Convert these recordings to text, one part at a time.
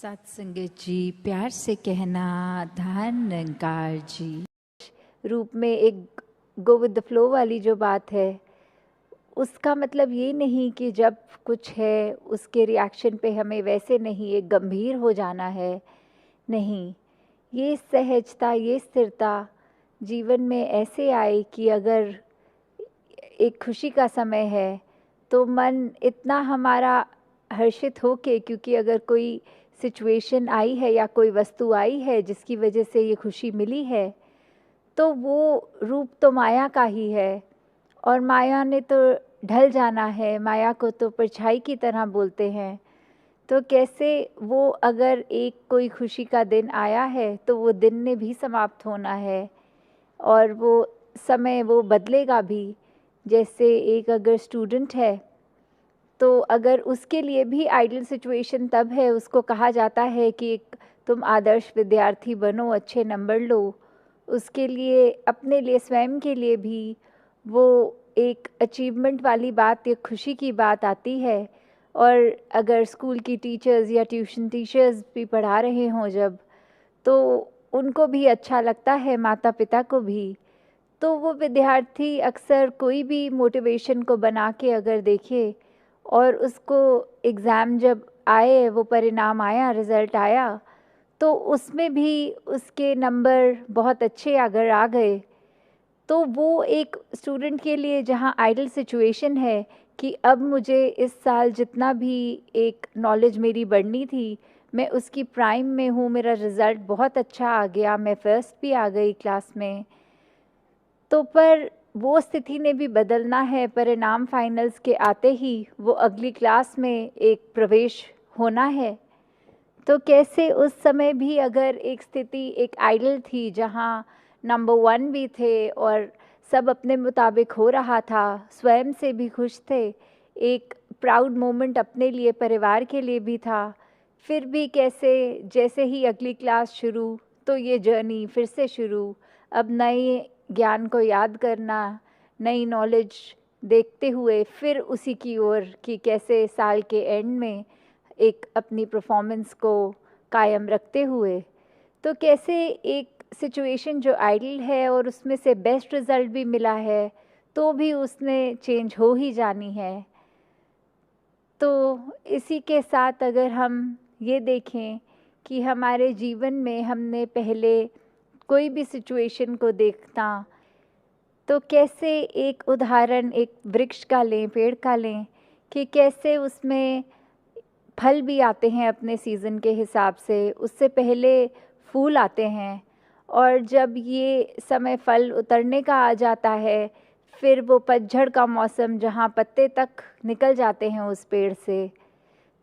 सत्संगत जी, प्यार से कहना धन निरंकार जी। रूप में एक गो विद द फ्लो वाली जो बात है, उसका मतलब ये नहीं कि जब कुछ है उसके रिएक्शन पे हमें वैसे नहीं एक गंभीर हो जाना है। नहीं, ये सहजता, ये स्थिरता जीवन में ऐसे आए कि अगर एक खुशी का समय है तो मन इतना हमारा हर्षित हो के, क्योंकि अगर कोई सिचुएशन आई है या कोई वस्तु आई है जिसकी वजह से ये खुशी मिली है, तो वो रूप तो माया का ही है और माया ने तो ढल जाना है। माया को तो परछाई की तरह बोलते हैं। तो कैसे वो अगर एक कोई खुशी का दिन आया है तो वो दिन ने भी समाप्त होना है और वो समय वो बदलेगा भी। जैसे एक अगर स्टूडेंट है तो अगर उसके लिए भी आइडियल सिचुएशन तब है, उसको कहा जाता है कि तुम आदर्श विद्यार्थी बनो, अच्छे नंबर लो। उसके लिए, अपने लिए, स्वयं के लिए भी वो एक अचीवमेंट वाली बात, एक खुशी की बात आती है। और अगर स्कूल की टीचर्स या ट्यूशन टीचर्स भी पढ़ा रहे हों जब, तो उनको भी अच्छा लगता है, माता पिता को भी। तो वो विद्यार्थी अक्सर कोई भी मोटिवेशन को बना के अगर देखे और उसको एग्ज़ाम जब आए, वो परिणाम आया, रिज़ल्ट आया, तो उसमें भी उसके नंबर बहुत अच्छे अगर आ गए, तो वो एक स्टूडेंट के लिए जहाँ आइडियल सिचुएशन है कि अब मुझे इस साल जितना भी एक नॉलेज मेरी बढ़नी थी, मैं उसकी प्राइम में हूँ, मेरा रिज़ल्ट बहुत अच्छा आ गया, मैं फर्स्ट भी आ गई क्लास में। तो पर वो स्थिति ने भी बदलना है। परिणाम फाइनल्स के आते ही वो अगली क्लास में एक प्रवेश होना है। तो कैसे उस समय भी अगर एक स्थिति एक आइडल थी जहाँ नंबर 1 भी थे और सब अपने मुताबिक हो रहा था, स्वयं से भी खुश थे, एक प्राउड मोमेंट अपने लिए, परिवार के लिए भी था, फिर भी कैसे जैसे ही अगली क्लास शुरू तो ये जर्नी फिर से शुरू। अब नए ज्ञान को याद करना, नई नॉलेज देखते हुए फिर उसी की ओर कि कैसे साल के एंड में एक अपनी परफॉर्मेंस को कायम रखते हुए, तो कैसे एक सिचुएशन जो आइडियल है और उसमें से बेस्ट रिज़ल्ट भी मिला है, तो भी उसने चेंज हो ही जानी है। तो इसी के साथ अगर हम ये देखें कि हमारे जीवन में हमने पहले कोई भी सिचुएशन को देखना, तो कैसे एक उदाहरण एक वृक्ष का लें, पेड़ का लें, कि कैसे उसमें फल भी आते हैं अपने सीज़न के हिसाब से, उससे पहले फूल आते हैं और जब ये समय फल उतरने का आ जाता है, फिर वो पतझड़ का मौसम जहाँ पत्ते तक निकल जाते हैं उस पेड़ से,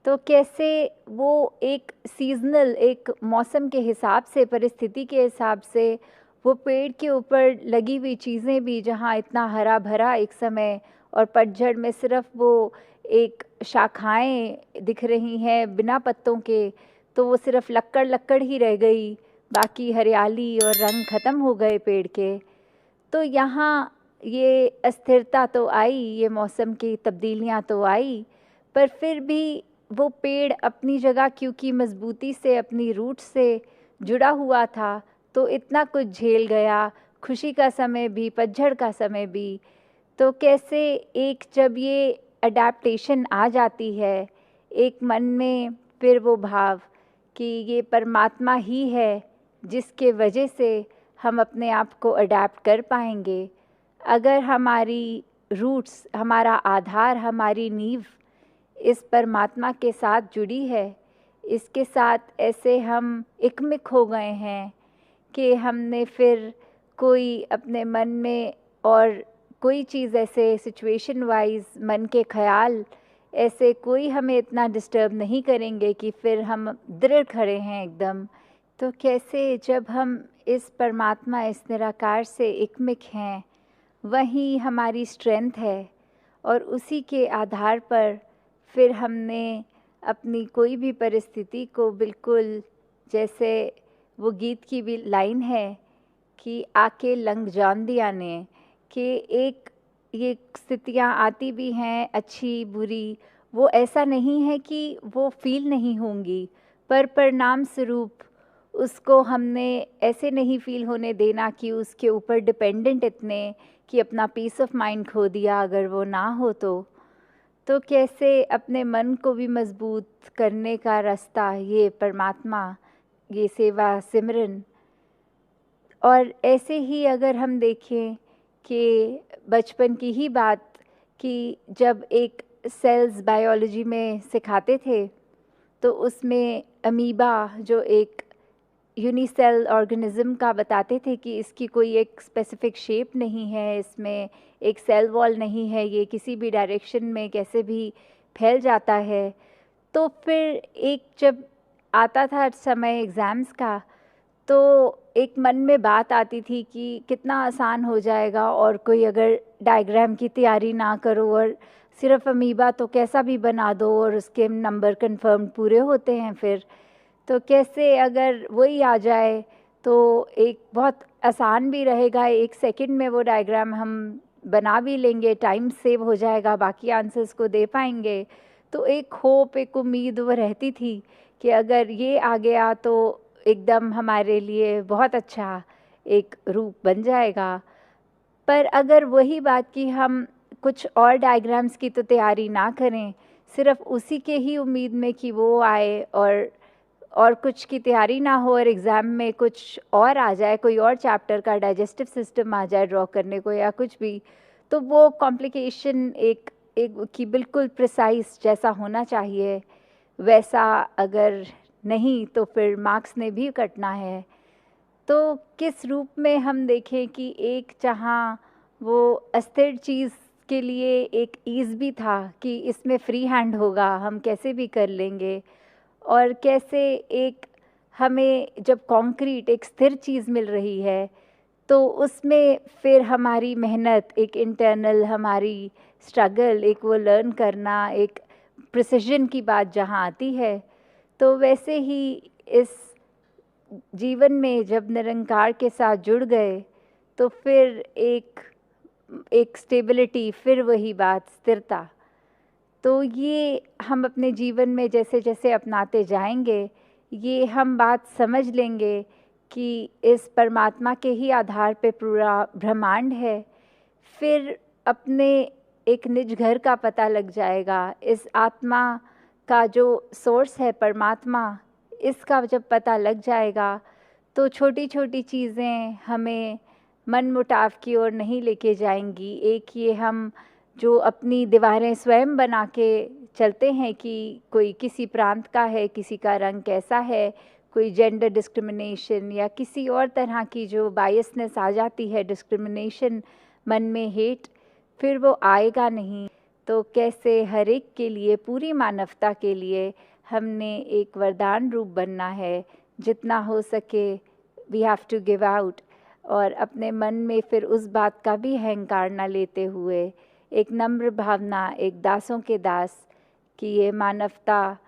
तो कैसे वो एक सीज़नल, एक मौसम के हिसाब से, परिस्थिति के हिसाब से वो पेड़ के ऊपर लगी हुई चीज़ें भी जहाँ इतना हरा भरा एक समय और पतझड़ में सिर्फ वो एक शाखाएं दिख रही हैं बिना पत्तों के, तो वो सिर्फ लक्कड़ लक्कड़ ही रह गई, बाकी हरियाली और रंग ख़त्म हो गए पेड़ के। तो यहाँ ये अस्थिरता तो आई, ये मौसम की तब्दीलियाँ तो आई, पर फिर भी वो पेड़ अपनी जगह क्योंकि मजबूती से अपनी रूट से जुड़ा हुआ था, तो इतना कुछ झेल गया, खुशी का समय भी, पतझड़ का समय भी। तो कैसे एक जब ये अडैप्टेशन आ जाती है एक मन में, फिर वो भाव कि ये परमात्मा ही है जिसके वजह से हम अपने आप को अडैप्ट कर पाएंगे। अगर हमारी रूट्स, हमारा आधार, हमारी नींव इस परमात्मा के साथ जुड़ी है, इसके साथ ऐसे हम एकमिक हो गए हैं कि हमने फिर कोई अपने मन में और कोई चीज़ ऐसे सिचुएशन वाइज मन के ख्याल ऐसे कोई हमें इतना डिस्टर्ब नहीं करेंगे कि फिर हम दृढ़ खड़े हैं एकदम। तो कैसे जब हम इस परमात्मा, इस निराकार से एकमिक हैं, वही हमारी स्ट्रेंथ है और उसी के आधार पर फिर हमने अपनी कोई भी परिस्थिति को बिल्कुल, जैसे वो गीत की भी लाइन है कि आके लंघ जान दिया ने, कि एक ये स्थितियाँ आती भी हैं अच्छी बुरी, वो ऐसा नहीं है कि वो फील नहीं होंगी, पर परिणाम स्वरूप उसको हमने ऐसे नहीं फील होने देना कि उसके ऊपर डिपेंडेंट इतने कि अपना पीस ऑफ माइंड खो दिया अगर वो ना हो तो कैसे अपने मन को भी मजबूत करने का रास्ता ये परमात्मा, ये सेवा सिमरन। और ऐसे ही अगर हम देखें कि बचपन की ही बात कि जब एक सेल्स बायोलॉजी में सिखाते थे तो उसमें अमीबा जो एक यूनिसेल ऑर्गेनिज्म का बताते थे कि इसकी कोई एक स्पेसिफिक शेप नहीं है, इसमें एक सेल वॉल नहीं है, ये किसी भी डायरेक्शन में कैसे भी फैल जाता है। तो फिर एक जब आता था समय एग्ज़ाम्स का तो एक मन में बात आती थी कि कितना आसान हो जाएगा और कोई अगर डायग्राम की तैयारी ना करो और सिर्फ अमीबा तो कैसा भी बना दो और उसके नंबर कंफर्म पूरे होते हैं फिर तो कैसे अगर वही आ जाए तो एक बहुत आसान भी रहेगा, 1 सेकंड में वो डायग्राम हम बना भी लेंगे, टाइम सेव हो जाएगा, बाकी आंसर्स को दे पाएंगे। तो एक होप, एक उम्मीद वो रहती थी कि अगर ये आ गया तो एकदम हमारे लिए बहुत अच्छा एक रूप बन जाएगा। पर अगर वही बात कि हम कुछ और डायग्राम्स की तो तैयारी ना करें, सिर्फ उसी के ही उम्मीद में कि वो आए और कुछ की तैयारी ना हो और एग्ज़ाम में कुछ और आ जाए, कोई और चैप्टर का डाइजेस्टिव सिस्टम आ जाए ड्रॉ करने को या कुछ भी, तो वो कॉम्प्लिकेशन एक कि बिल्कुल प्रिसाइज जैसा होना चाहिए वैसा अगर नहीं तो फिर मार्क्स ने भी कटना है। तो किस रूप में हम देखें कि एक जहाँ वो अस्थिर चीज़ के लिए एक ईज़ भी था कि इसमें फ्री हैंड होगा, हम कैसे भी कर लेंगे, और कैसे एक हमें जब कॉन्क्रीट एक स्थिर चीज़ मिल रही है तो उसमें फिर हमारी मेहनत, एक इंटरनल हमारी स्ट्रगल, एक वो लर्न करना, एक प्रिसिजन की बात जहाँ आती है, तो वैसे ही इस जीवन में जब निरंकार के साथ जुड़ गए तो फिर एक स्टेबिलिटी, फिर वही बात स्थिरता। तो ये हम अपने जीवन में जैसे जैसे अपनाते जाएंगे ये हम बात समझ लेंगे कि इस परमात्मा के ही आधार पे पूरा ब्रह्मांड है। फिर अपने एक निज घर का पता लग जाएगा, इस आत्मा का जो सोर्स है परमात्मा, इसका जब पता लग जाएगा तो छोटी छोटी चीज़ें हमें मन मुटाव की ओर नहीं लेके जाएंगी। एक ये हम जो अपनी दीवारें स्वयं बना के चलते हैं कि कोई किसी प्रांत का है, किसी का रंग कैसा है, कोई जेंडर डिस्क्रिमिनेशन या किसी और तरह की जो बायसनेस आ जाती है, डिस्क्रिमिनेशन मन में, हेट, फिर वो आएगा नहीं। तो कैसे हर एक के लिए, पूरी मानवता के लिए हमने एक वरदान रूप बनना है, जितना हो सके we have to give out, और अपने मन में फिर उस बात का भी अहंकार न लेते हुए एक नम्र भावना, एक दासों के दास कि ये मानवता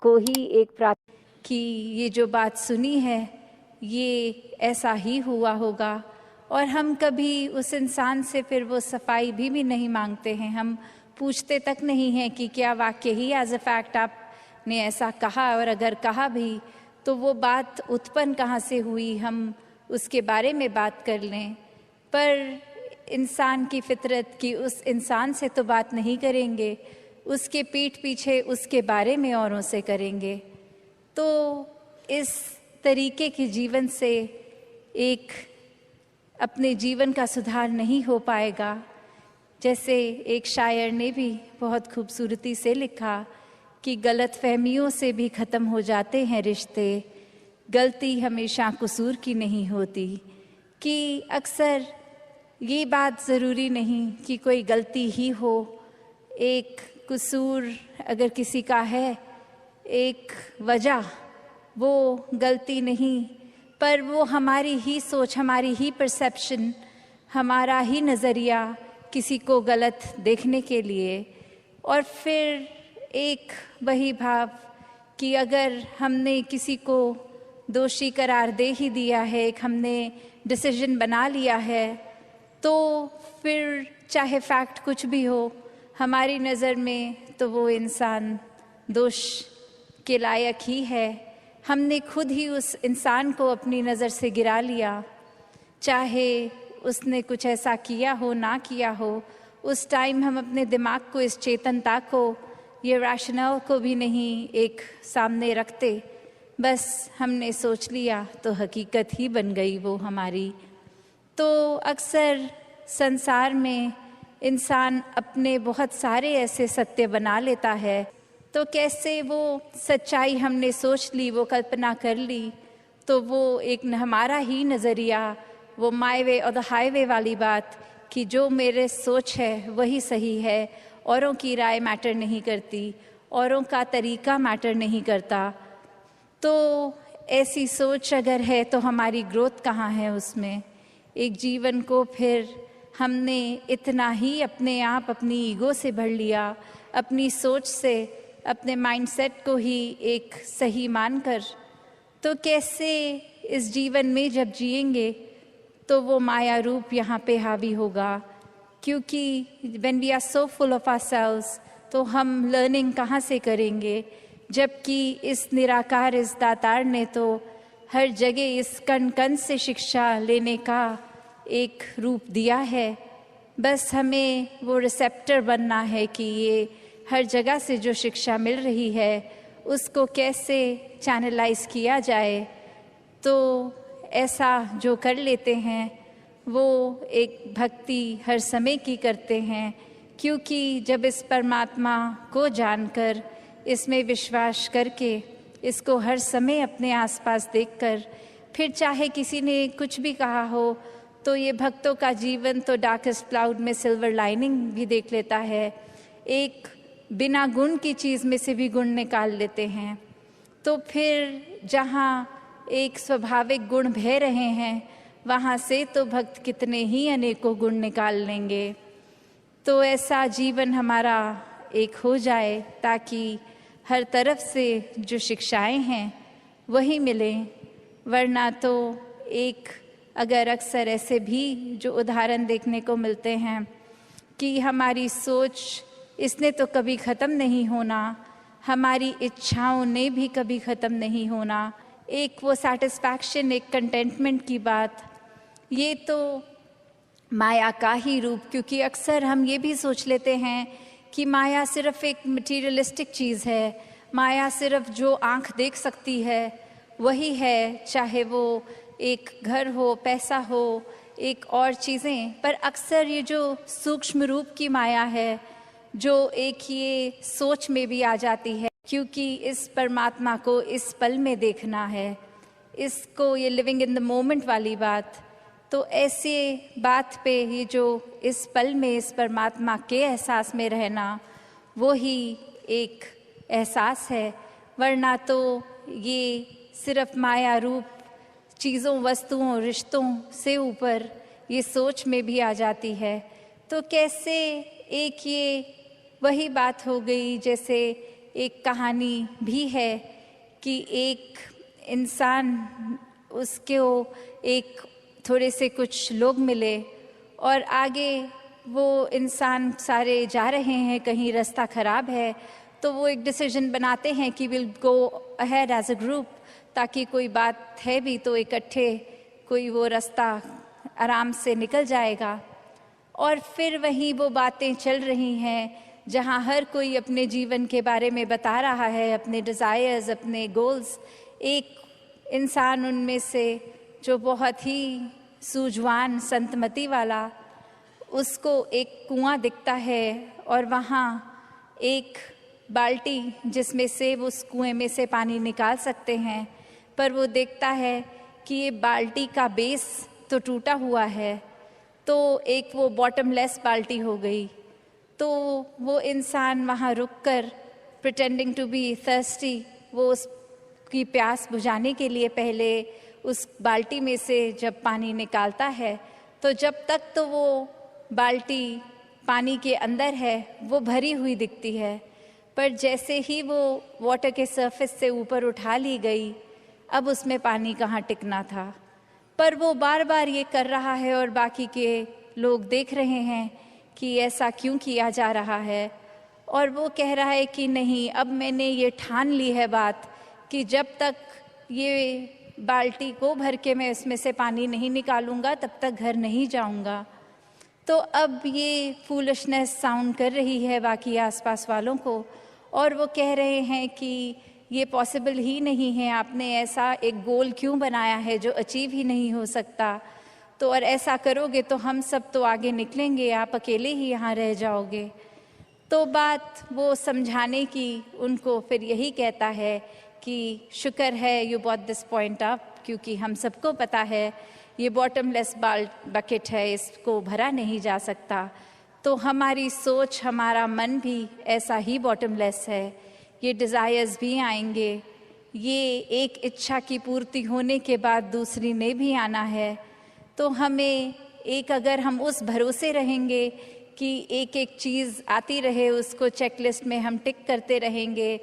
को ही एक कि ये जो बात सुनी है ये ऐसा ही हुआ होगा, और हम कभी उस इंसान से फिर वो सफाई भी नहीं मांगते हैं, हम पूछते तक नहीं हैं कि क्या वाकई ही एज अ फैक्ट आपने ऐसा कहा, और अगर कहा भी तो वो बात उत्पन्न कहाँ से हुई, हम उसके बारे में बात कर लें। पर इंसान की फितरत की उस इंसान से तो बात नहीं करेंगे, उसके पीठ पीछे उसके बारे में औरों से करेंगे। तो इस तरीके के जीवन से एक अपने जीवन का सुधार नहीं हो पाएगा। जैसे एक शायर ने भी बहुत खूबसूरती से लिखा कि गलत फहमियों से भी ख़त्म हो जाते हैं रिश्ते, गलती हमेशा कसूर की नहीं होती। कि अक्सर ये बात ज़रूरी नहीं कि कोई गलती ही हो, एक कसूर अगर किसी का है, एक वजह, वो गलती नहीं, पर वो हमारी ही सोच, हमारी ही परसेप्शन, हमारा ही नज़रिया किसी को गलत देखने के लिए। और फिर एक वही भाव कि अगर हमने किसी को दोषी करार दे ही दिया है, एक हमने डिसीजन बना लिया है, तो फिर चाहे फैक्ट कुछ भी हो हमारी नज़र में, तो वो इंसान दोष के लायक ही है। हमने खुद ही उस इंसान को अपनी नज़र से गिरा लिया। चाहे उसने कुछ ऐसा किया हो ना किया हो, उस टाइम हम अपने दिमाग को, इस चेतनता को, ये रैशनल को भी नहीं एक सामने रखते, बस हमने सोच लिया तो हकीकत ही बन गई वो हमारी। तो अक्सर संसार में इंसान अपने बहुत सारे ऐसे सत्य बना लेता है, तो कैसे वो सच्चाई हमने सोच ली, वो कल्पना कर ली, तो वो एक हमारा ही नज़रिया, वो माय वे और द हाईवे वाली बात कि जो मेरे सोच है वही सही है, औरों की राय मैटर नहीं करती, औरों का तरीका मैटर नहीं करता। तो ऐसी सोच अगर है तो हमारी ग्रोथ कहाँ है उसमें? एक जीवन को फिर हमने इतना ही अपने आप अपनी ईगो से भर लिया, अपनी सोच से, अपने माइंडसेट को ही एक सही मानकर। तो कैसे इस जीवन में जब जिएंगे तो वो माया रूप यहाँ पे हावी होगा, क्योंकि when we are so full of ourselves तो हम लर्निंग कहाँ से करेंगे, जबकि इस निराकार, इस दातार ने तो हर जगह इस कण कण से शिक्षा लेने का एक रूप दिया है। बस हमें वो रिसेप्टर बनना है कि ये हर जगह से जो शिक्षा मिल रही है उसको कैसे चैनलाइज किया जाए। तो ऐसा जो कर लेते हैं वो एक भक्ति हर समय की करते हैं, क्योंकि जब इस परमात्मा को जानकर, इसमें विश्वास करके, इसको हर समय अपने आसपास देखकर, फिर चाहे किसी ने कुछ भी कहा हो तो ये भक्तों का जीवन तो डार्केस्ट क्लाउड में सिल्वर लाइनिंग भी देख लेता है। एक बिना गुण की चीज़ में से भी गुण निकाल लेते हैं। तो फिर जहाँ एक स्वाभाविक गुण बह रहे हैं वहाँ से तो भक्त कितने ही अनेकों गुण निकाल लेंगे। तो ऐसा जीवन हमारा एक हो जाए ताकि हर तरफ से जो शिक्षाएं हैं वही मिलें। वरना तो एक अगर अक्सर ऐसे भी जो उदाहरण देखने को मिलते हैं कि हमारी सोच, इसने तो कभी ख़त्म नहीं होना, हमारी इच्छाओं ने भी कभी ख़त्म नहीं होना, एक वो सैटिस्फैक्शन, एक कंटेंटमेंट की बात, ये तो माया का ही रूप। क्योंकि अक्सर हम ये भी सोच लेते हैं कि माया सिर्फ एक मटीरियलिस्टिक चीज़ है, माया सिर्फ जो आँख देख सकती है वही है, चाहे वो एक घर हो, पैसा हो, एक और चीज़ें। पर अक्सर ये जो सूक्ष्म रूप की माया है, जो एक ये सोच में भी आ जाती है, क्योंकि इस परमात्मा को इस पल में देखना है, इसको ये लिविंग इन द मोमेंट वाली बात। तो ऐसे बात पे ये जो इस पल में इस परमात्मा के एहसास में रहना, वो ही एक एहसास है। वरना तो ये सिर्फ माया रूप चीज़ों, वस्तुओं, रिश्तों से ऊपर ये सोच में भी आ जाती है। तो कैसे एक ये वही बात हो गई, जैसे एक कहानी भी है कि एक इंसान, उसको एक थोड़े से कुछ लोग मिले और आगे वो इंसान सारे जा रहे हैं, कहीं रास्ता ख़राब है, तो वो एक डिसीजन बनाते हैं कि will go ahead as a group, ताकि कोई बात है भी तो इकट्ठे कोई वो रास्ता आराम से निकल जाएगा। और फिर वहीं वो बातें चल रही हैं जहाँ हर कोई अपने जीवन के बारे में बता रहा है, अपने डिज़ायर्स, अपने गोल्स। एक इंसान उनमें से जो बहुत ही सूझवान, संतमति वाला, उसको एक कुआं दिखता है और वहाँ एक बाल्टी जिसमें से वो उस कुएं में से पानी निकाल सकते हैं, पर वो देखता है कि ये बाल्टी का बेस तो टूटा हुआ है, तो एक वो बॉटमलेस बाल्टी हो गई। तो वो इंसान वहाँ रुककर प्रिटेंडिंग टू बी थर्स्टी, वो उसकी प्यास बुझाने के लिए पहले उस बाल्टी में से जब पानी निकालता है, तो जब तक तो वो बाल्टी पानी के अंदर है वो भरी हुई दिखती है, पर जैसे ही वो वाटर के सरफेस से ऊपर उठा ली गई, अब उसमें पानी कहाँ टिकना था। पर वो बार बार ये कर रहा है और बाकी के लोग देख रहे हैं कि ऐसा क्यों किया जा रहा है। और वो कह रहा है कि नहीं, अब मैंने ये ठान ली है बात कि जब तक ये बाल्टी को भर के मैं इसमें से पानी नहीं निकालूंगा, तब तक घर नहीं जाऊंगा। तो अब ये फूलिशनेस साउंड कर रही है बाकी आसपास वालों को, और वो कह रहे हैं कि ये पॉसिबल ही नहीं है, आपने ऐसा एक गोल क्यों बनाया है जो अचीव ही नहीं हो सकता। तो और ऐसा करोगे तो हम सब तो आगे निकलेंगे, आप अकेले ही यहाँ रह जाओगे। तो बात वो समझाने की उनको फिर यही कहता है कि शुक्र है you bought this point up, क्योंकि हम सबको पता है ये बॉटमलेस बकेट है, इसको भरा नहीं जा सकता। तो हमारी सोच, हमारा मन भी ऐसा ही बॉटमलेस है। ये डिज़ायर्स भी आएंगे, ये एक इच्छा की पूर्ति होने के बाद दूसरी ने भी आना है। तो हमें एक, अगर हम उस भरोसे रहेंगे कि एक एक चीज़ आती रहे, उसको चेकलिस्ट में हम टिक करते रहेंगे,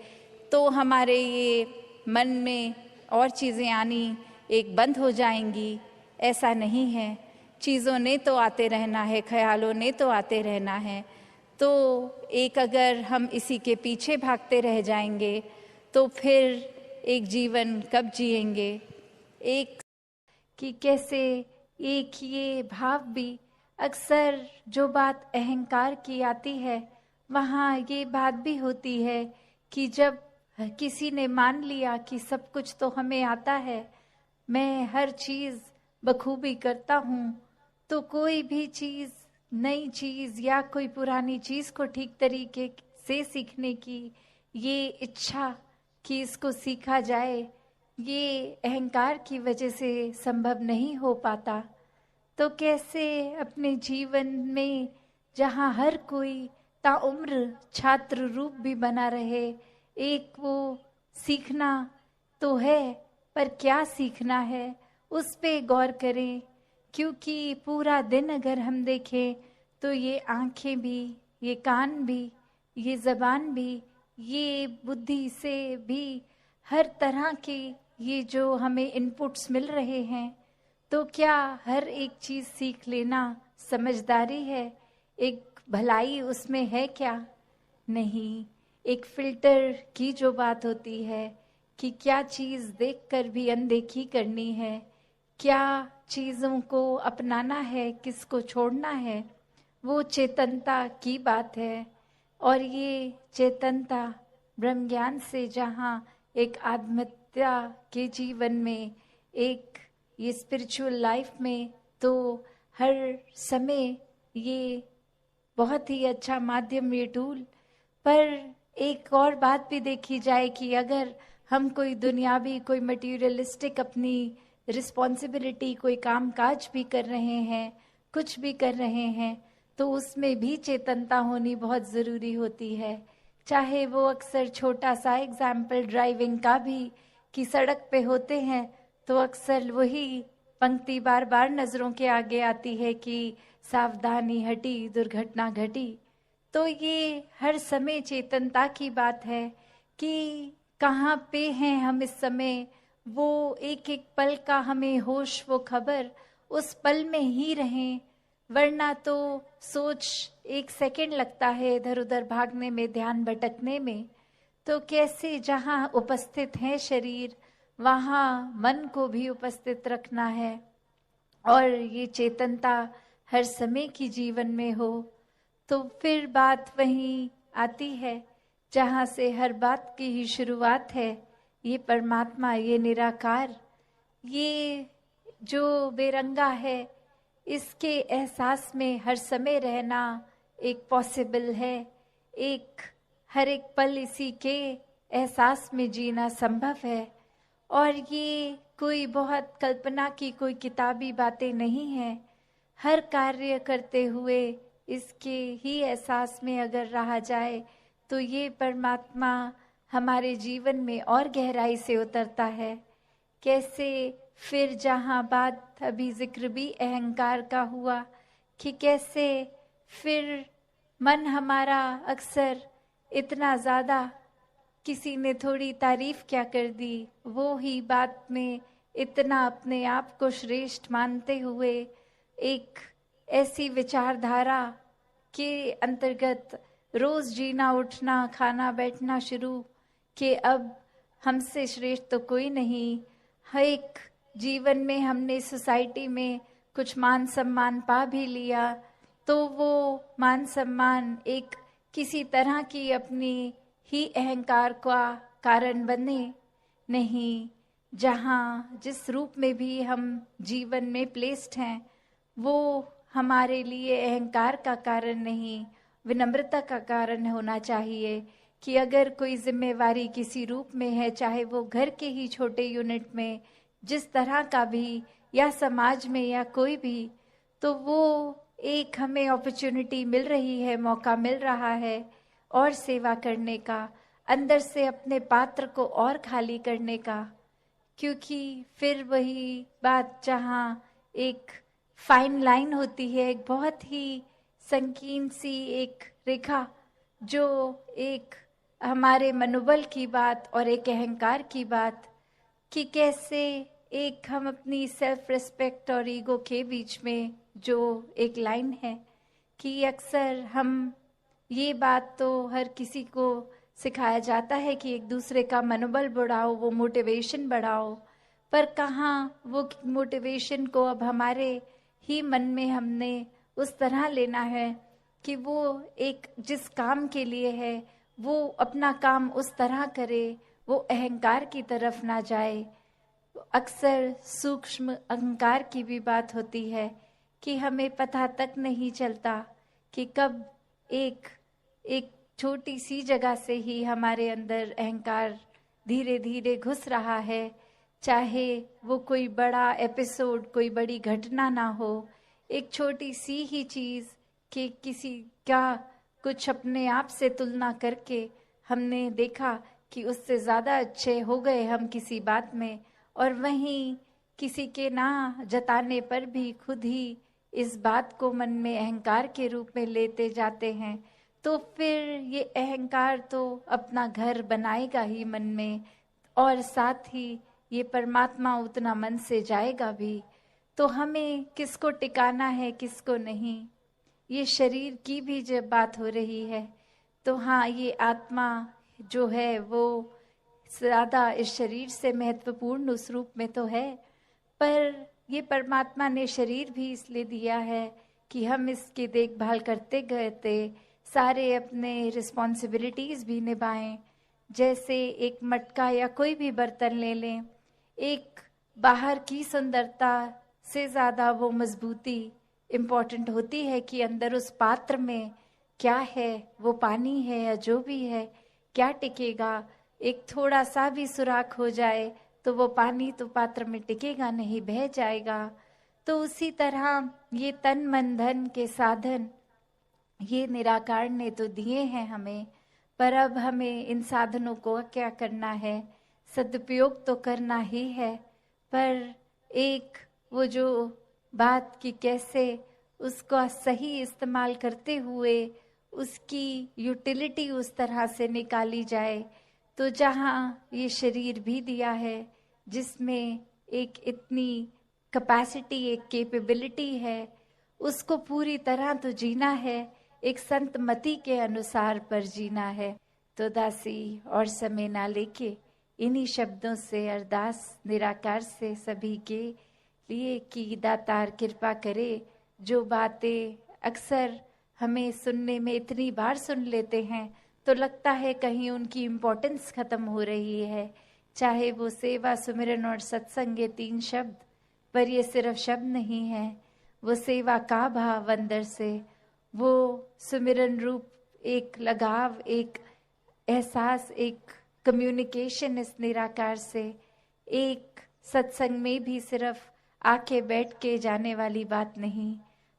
तो हमारे ये मन में और चीज़ें आनी एक बंद हो जाएंगी। ऐसा नहीं है, चीज़ों ने तो आते रहना है, ख्यालों ने तो आते रहना है। तो एक, अगर हम इसी के पीछे भागते रह जाएंगे तो फिर एक जीवन कब जिएंगे। एक कि कैसे एक ये भाव भी, अक्सर जो बात अहंकार की आती है वहाँ ये बात भी होती है कि जब किसी ने मान लिया कि सब कुछ तो हमें आता है, मैं हर चीज़ बखूबी करता हूँ, तो कोई भी चीज़, नई चीज़ या कोई पुरानी चीज़ को ठीक तरीके से सीखने की ये इच्छा कि इसको सीखा जाए, ये अहंकार की वजह से संभव नहीं हो पाता। तो कैसे अपने जीवन में जहाँ हर कोई ताउम्र छात्र रूप भी बना रहे, एक वो सीखना तो है, पर क्या सीखना है उस पे गौर करें। क्योंकि पूरा दिन अगर हम देखें तो ये आँखें भी, ये कान भी, ये ज़बान भी, ये बुद्धि से भी, हर तरह के ये जो हमें इनपुट्स मिल रहे हैं, तो क्या हर एक चीज़ सीख लेना समझदारी है? एक भलाई उसमें है क्या? नहीं। एक फ़िल्टर की जो बात होती है कि क्या चीज़ देखकर भी अनदेखी करनी है, क्या चीज़ों को अपनाना है, किसको छोड़ना है, वो चेतनता की बात है। और ये चेतनता ब्रह्म ज्ञान से जहाँ एक आत्महत्या के जीवन में, एक ये स्पिरिचुअल लाइफ में, तो हर समय ये बहुत ही अच्छा माध्यम, ये टूल। पर एक और बात भी देखी जाए कि अगर हम कोई दुनियावी, कोई मटीरियलिस्टिक अपनी रिस्पॉन्सिबिलिटी, कोई काम काज भी कर रहे हैं, कुछ भी कर रहे हैं, तो उसमें भी चेतनता होनी बहुत ज़रूरी होती है। चाहे वो अक्सर छोटा सा एग्जाम्पल ड्राइविंग का भी, कि सड़क पे होते हैं तो अक्सर वही पंक्ति बार बार नज़रों के आगे आती है कि सावधानी हटी दुर्घटना घटी। तो ये हर समय चेतनता की बात है कि कहाँ पे हैं हम इस समय, वो एक एक पल का हमें होश, वो खबर, उस पल में ही रहें। वरना तो सोच एक सेकंड लगता है इधर उधर भागने में, ध्यान भटकने में। तो कैसे जहाँ उपस्थित है शरीर, वहाँ मन को भी उपस्थित रखना है, और ये चेतनता हर समय की जीवन में हो। तो फिर बात वहीं आती है जहाँ से हर बात की ही शुरुआत है, ये परमात्मा, ये निराकार, ये जो बेरंगा है, इसके एहसास में हर समय रहना एक पॉसिबल है। एक हर एक पल इसी के एहसास में जीना संभव है। और ये कोई बहुत कल्पना की कोई किताबी बातें नहीं है। हर कार्य करते हुए इसके ही एहसास में अगर रहा जाए तो ये परमात्मा हमारे जीवन में और गहराई से उतरता है। कैसे फिर जहाँ बात अभी जिक्र भी अहंकार का हुआ कि कैसे फिर मन हमारा अक्सर इतना ज़्यादा, किसी ने थोड़ी तारीफ क्या कर दी, वो ही बात में इतना अपने आप को श्रेष्ठ मानते हुए एक ऐसी विचारधारा के अंतर्गत रोज जीना, उठना, खाना, बैठना शुरू कि अब हमसे श्रेष्ठ तो कोई नहीं, हर एक जीवन में हमने सोसाइटी में कुछ मान सम्मान पा भी लिया, तो वो मान सम्मान एक किसी तरह की अपनी ही अहंकार का कारण बने नहीं। जहाँ जिस रूप में भी हम जीवन में प्लेस्ड हैं, वो हमारे लिए अहंकार का कारण नहीं, विनम्रता का कारण होना चाहिए। कि अगर कोई जिम्मेवारी किसी रूप में है, चाहे वो घर के ही छोटे यूनिट में जिस तरह का भी, या समाज में या कोई भी, तो वो एक हमें अपॉर्चुनिटी मिल रही है, मौका मिल रहा है और सेवा करने का, अंदर से अपने पात्र को और खाली करने का। क्योंकि फिर वही बात जहाँ एक फाइन लाइन होती है, एक बहुत ही संकीर्ण सी एक रेखा, जो एक हमारे मनोबल की बात और एक अहंकार की बात, कि कैसे एक हम अपनी सेल्फ रिस्पेक्ट और ईगो के बीच में जो एक लाइन है, कि अक्सर हम ये बात तो हर किसी को सिखाया जाता है कि एक दूसरे का मनोबल बढ़ाओ, वो मोटिवेशन बढ़ाओ, पर कहाँ वो मोटिवेशन को अब हमारे ही मन में हमने उस तरह लेना है कि वो एक जिस काम के लिए है वो अपना काम उस तरह करे, वो अहंकार की तरफ ना जाए। अक्सर सूक्ष्म अहंकार की भी बात होती है कि हमें पता तक नहीं चलता कि कब एक छोटी सी जगह से ही हमारे अंदर अहंकार धीरे धीरे घुस रहा है। चाहे वो कोई बड़ा एपिसोड, कोई बड़ी घटना ना हो, एक छोटी सी ही चीज़ कि किसी का कुछ अपने आप से तुलना करके हमने देखा कि उससे ज़्यादा अच्छे हो गए हम किसी बात में, और वहीं किसी के ना जताने पर भी खुद ही इस बात को मन में अहंकार के रूप में लेते जाते हैं। तो फिर ये अहंकार तो अपना घर बनाएगा ही मन में, और साथ ही ये परमात्मा उतना मन से जाएगा भी। तो हमें किसको टिकाना है, किसको नहीं, ये शरीर की भी जब बात हो रही है, तो हाँ, ये आत्मा जो है वो ज़्यादा इस शरीर से महत्वपूर्ण उस रूप में तो है, पर ये परमात्मा ने शरीर भी इसलिए दिया है कि हम इसकी देखभाल करते गए थे, सारे अपने रिस्पॉन्सिबिलिटीज़ भी निभाएं। जैसे एक मटका या कोई भी बर्तन ले लें, एक बाहर की सुंदरता से ज़्यादा वो मजबूती इम्पॉर्टेंट होती है कि अंदर उस पात्र में क्या है, वो पानी है या जो भी है, क्या टिकेगा। एक थोड़ा सा भी सुराख हो जाए तो वो पानी तो पात्र में टिकेगा नहीं, बह जाएगा। तो उसी तरह ये तन मन धन के साधन ये निराकार ने तो दिए हैं हमें, पर अब हमें इन साधनों को क्या करना है, सदुपयोग तो करना ही है, पर एक वो जो बात कि कैसे उसका सही इस्तेमाल करते हुए उसकी यूटिलिटी उस तरह से निकाली जाए। तो जहाँ ये शरीर भी दिया है जिसमें एक इतनी कैपेसिटी, एक कैपेबिलिटी है, उसको पूरी तरह तो जीना है, एक संत मति के अनुसार पर जीना है। तो दासी और समय ना लेके इन्हीं शब्दों से अरदास निराकार से सभी के लिए कि दातार कृपा करे। जो बातें अक्सर हमें सुनने में इतनी बार सुन लेते हैं तो लगता है कहीं उनकी इम्पोर्टेंस खत्म हो रही है, चाहे वो सेवा, सुमिरन और सत्संग ये 3 शब्द, पर ये सिर्फ शब्द नहीं है, वो सेवा का भाव अंदर से, वो सुमिरन रूप एक लगाव, एक एहसास, एक कम्युनिकेशन इस निराकार से। एक सत्संग में भी सिर्फ आके बैठ के जाने वाली बात नहीं,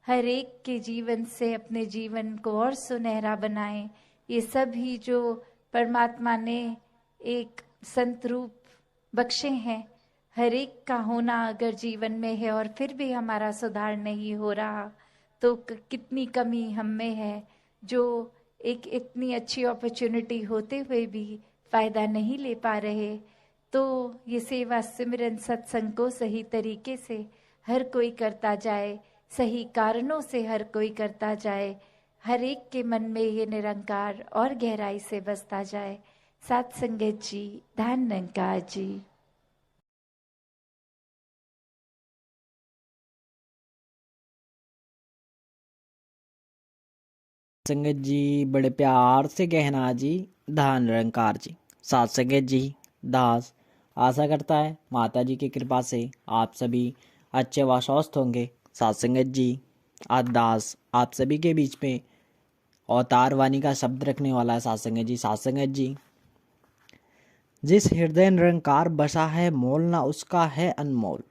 हर एक के जीवन से अपने जीवन को और सुनहरा बनाएं। ये सभी जो परमात्मा ने एक संत रूप बख्शे हैं, हर एक का होना अगर जीवन में है और फिर भी हमारा सुधार नहीं हो रहा तो कितनी कमी हम में है, जो एक इतनी अच्छी अपॉर्चुनिटी होते हुए भी फायदा नहीं ले पा रहे। तो ये सेवा सिमरन सत्संग को सही तरीके से हर कोई करता जाए, सही कारणों से हर कोई करता जाए, हर एक के मन में ये निरंकार और गहराई से बसता जाए। सात संगत जी, धन निरंकार जी। संगत जी बड़े प्यार से कहना जी धन निरंकार जी। साथ संगत जी दास आशा करता है माता जी की कृपा से आप सभी अच्छे व स्वस्थ होंगे। साथ संगत जी आज दास आप सभी के बीच में अवतार वाणी का शब्द रखने वाला है। साथ संगत जी, साथ संगत जी, जिस हृदय निरंकार बसा है मोल ना उसका है अनमोल।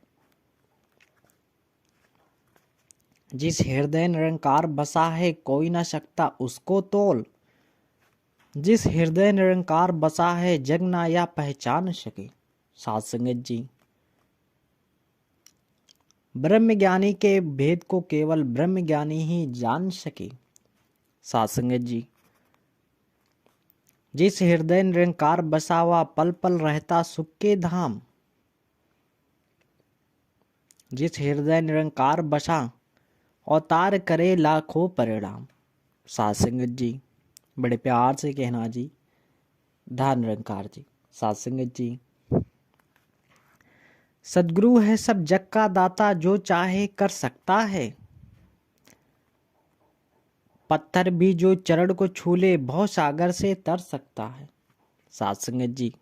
जिस हृदय निरंकार बसा है कोई ना सकता उसको तोल। जिस हृदय निरंकार बसा है जग ना या पहचान सके। साथ संगत जी ब्रह्म ज्ञानी के भेद को केवल ब्रह्म ज्ञानी ही जान सके। साथ संगत जी जिस हृदय निरंकार बसा हुआ पल पल रहता सुख के धाम। जिस हृदय निरंकार बसा अवतार करे लाखों परिणाम। साथ संगत जी बड़े प्यार से कहना जी धन निरंकार जी। साथ संगत जी सदगुरु है सब जग का दाता जो चाहे कर सकता है। पत्थर भी जो चरण को छू ले भव सागर से तर सकता है। साथ संगत जी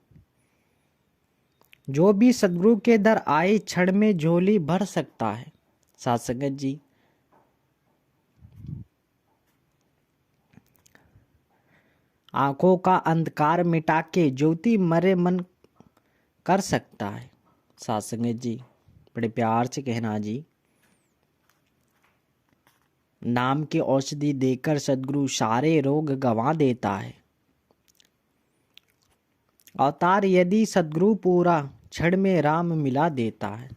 जो भी सदगुरु के दर आए क्षण में झोली भर सकता है। साथ संगत जी आंखों का अंधकार मिटा के ज्योति मरे मन कर सकता है। साथ संगत जी बड़े प्यार से कहना जी नाम की औषधि देकर सदगुरु सारे रोग गंवा देता है। अवतार यदि सदगुरु पूरा क्षण में राम मिला देता है।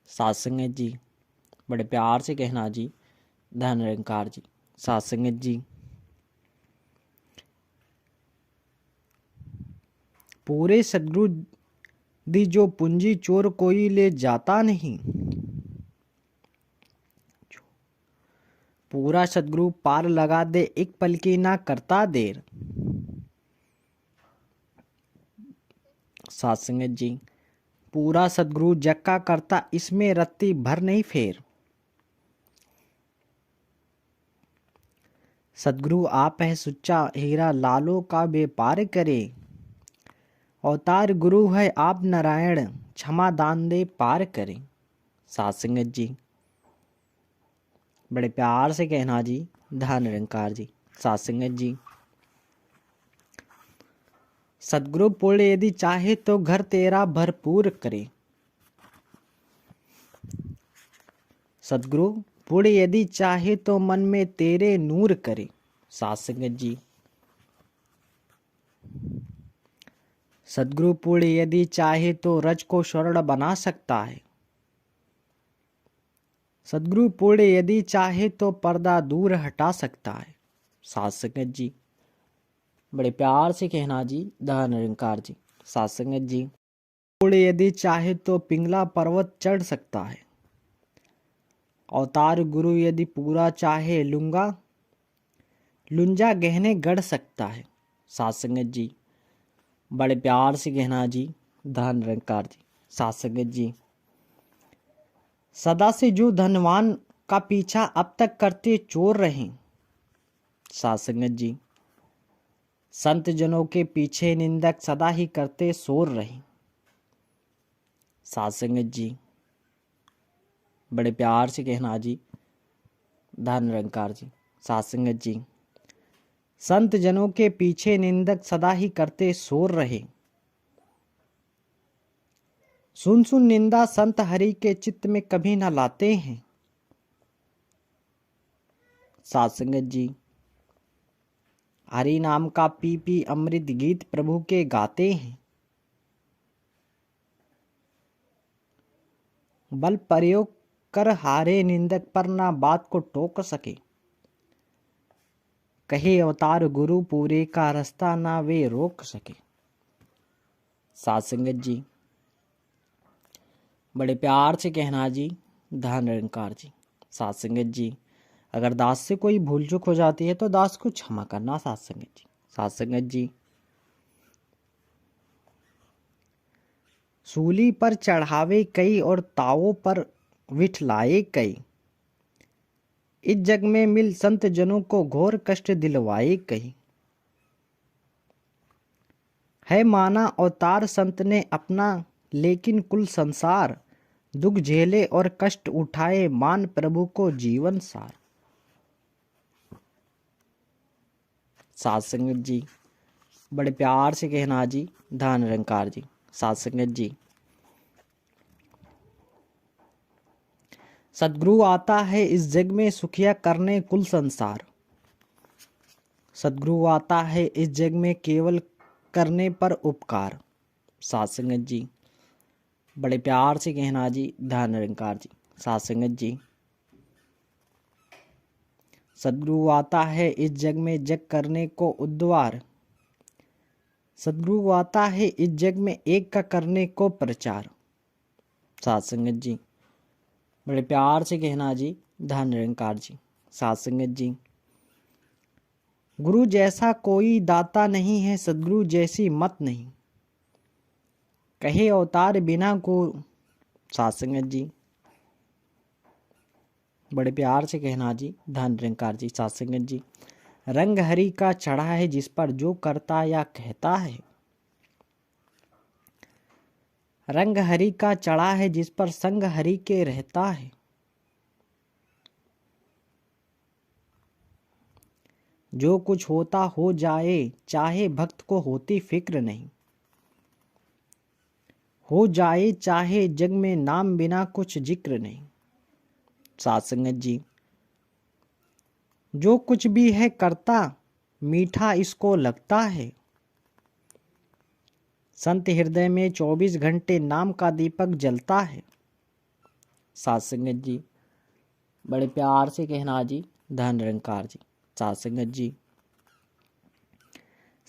साथ संगत जी बड़े प्यार से कहना जी धन निरंकार जी। साथ संगत जी पूरे सदगुरु दी जो पूंजी चोर कोई ले जाता नहीं। पूरा सदगुरु पार लगा दे एक पल की ना करता देर। साथ संगत जी पूरा सदगुरु जग का करता इसमें रत्ती भर नहीं फेर। सदगुरु आप है सुच्चा हीरा लालों का व्यापार करे। अवतार गुरु है आप नारायण क्षमा दान दे पार करे। साथ संगत जी बड़े प्यार से कहना जी धन निरंकार जी। साथ संगत जी सदगुरु पुण्य यदि चाहे तो घर तेरा भरपूर करे। सदगुरु पुण्य यदि चाहे तो मन में तेरे नूर करे। साथ संगत जी सदगुरु पुण्य यदि चाहे तो रज को स्वर्ण बना सकता है। सदगुरु पुण्य यदि चाहे तो पर्दा दूर हटा सकता है। साथ संगत जी बड़े प्यार से कहना जी धन निरंकार जी। साथ संगत जी पुण्य यदि चाहे तो पिंगला पर्वत चढ़ सकता है। अवतार गुरु यदि पूरा चाहे लुंजा गहने गढ़ सकता है। साथ संगत जी बड़े प्यार से कहना जी धन निरंकार जी। साथ संगत जी सदा से जो धनवान का पीछा अब तक करते चोर रहे। साथ संगत जी संत जनों के पीछे निंदक सदा ही करते शोर रहे। साथ संगत जी बड़े प्यार से कहना जी धन निरंकार जी। साथ संगत जी संत जनों के पीछे निंदक सदा ही करते शोर रहे। सुन सुन निंदा संत हरि के चित्त में कभी न लाते हैं। साथ संगत जी हरि नाम का पी पी अमृत गीत प्रभु के गाते हैं। बल प्रयोग कर हारे निंदक पर ना बात को टोक सके। कहे अवतार गुरु पूरे का रास्ता ना वे रोक सके। साथ संगत जी बड़े प्यार से कहना जी धन निरंकार जी। साथ संगत जी अगर दास से कोई भूल चूक हो जाती है तो दास को क्षमा करना। साथ संगत जी साथ संगत जी सूली पर चढ़ावे कई और तावों पर विठलाए कई। इस जग में मिल संत जनों को घोर कष्ट दिलवाए कहीं। है माना अवतार संत ने अपना, लेकिन कुल संसार दुख झेले और कष्ट उठाए, मान प्रभु को जीवन सार। साध संगत जी, बड़े प्यार से कहना जी, धन निरंकार जी। साध संगत जी, सदगुरु आता है इस जग में सुखिया करने कुल संसार। सदगुरु आता है इस जग में केवल करने पर उपकार। साध संगत जी, बड़े प्यार से कहना जी, धन निरंकार जी। साध संगत जी, सदगुरु आता है इस जग में जग करने को उद्धार। सदगुरु आता है इस जग में एक का करने को प्रचार। साध संगत जी, बड़े प्यार से कहना जी, धन निरंकार जी। साध संगत जी, गुरु जैसा कोई दाता नहीं है, सदगुरु जैसी मत नहीं, कहे अवतार बिना गुरु। साध संगत जी, बड़े प्यार से कहना जी, धन निरंकार जी। साध संगत जी, रंग हरि का चढ़ा है जिस पर जो करता या कहता है। रंग हरि का चढ़ा है जिस पर संग हरि के रहता है। जो कुछ होता हो जाए, चाहे भक्त को होती फिक्र नहीं। हो जाए चाहे जग में नाम बिना कुछ जिक्र नहीं। साध संगत जी, जो कुछ भी है करता, मीठा इसको लगता है। संत हृदय में 24 घंटे नाम का दीपक जलता है। साध संगत जी, बड़े प्यार से कहना जी, धन निरंकार जी। साध संगत जी,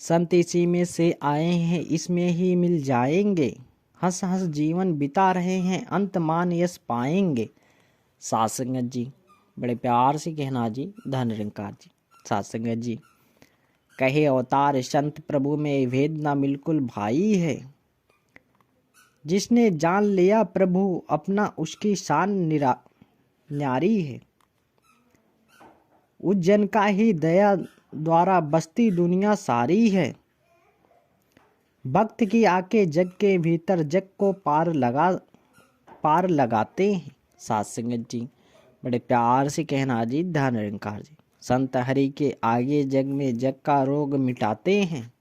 संत इसी में से आए हैं, इसमें ही मिल जाएंगे। हंस हंस जीवन बिता रहे हैं, अंत मान यश पाएंगे। साध संगत जी, बड़े प्यार से कहना जी, धन निरंकार जी। साध संगत जी, कहे अवतार संत प्रभु में भेद ना बिल्कुल भाई है। जिसने जान लिया प्रभु अपना, उसकी शान न्यारी है। उस जन का ही दया द्वारा बसती दुनिया सारी है। भक्त की आके जग के भीतर जग को पार लगाते हैं। साध संगत जी, बड़े प्यार से कहना जी, धन निरंकार जी। संत हरि के आगे जग में जग का रोग मिटाते हैं।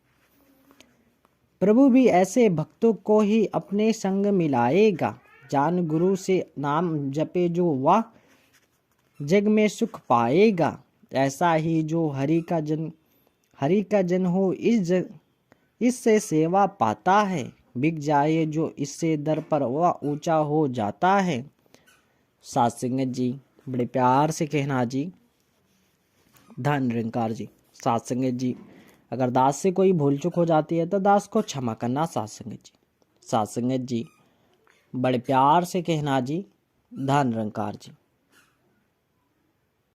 प्रभु भी ऐसे भक्तों को ही अपने संग मिलाएगा। जान गुरु से नाम जपे जो वह जग में सुख पाएगा। ऐसा ही जो हरि का जन हो इससे सेवा पाता है। बिक जाए जो इससे दर पर वह ऊंचा हो जाता है। साध संगत जी, बड़े प्यार से कहना जी, धन निरंकार जी। साध संगत जी, अगर दास से कोई भूल चूक हो जाती है तो दास को क्षमा करना। साध संगत जी। साध संगत जी, बड़े प्यार से कहना जी, धन निरंकार जी।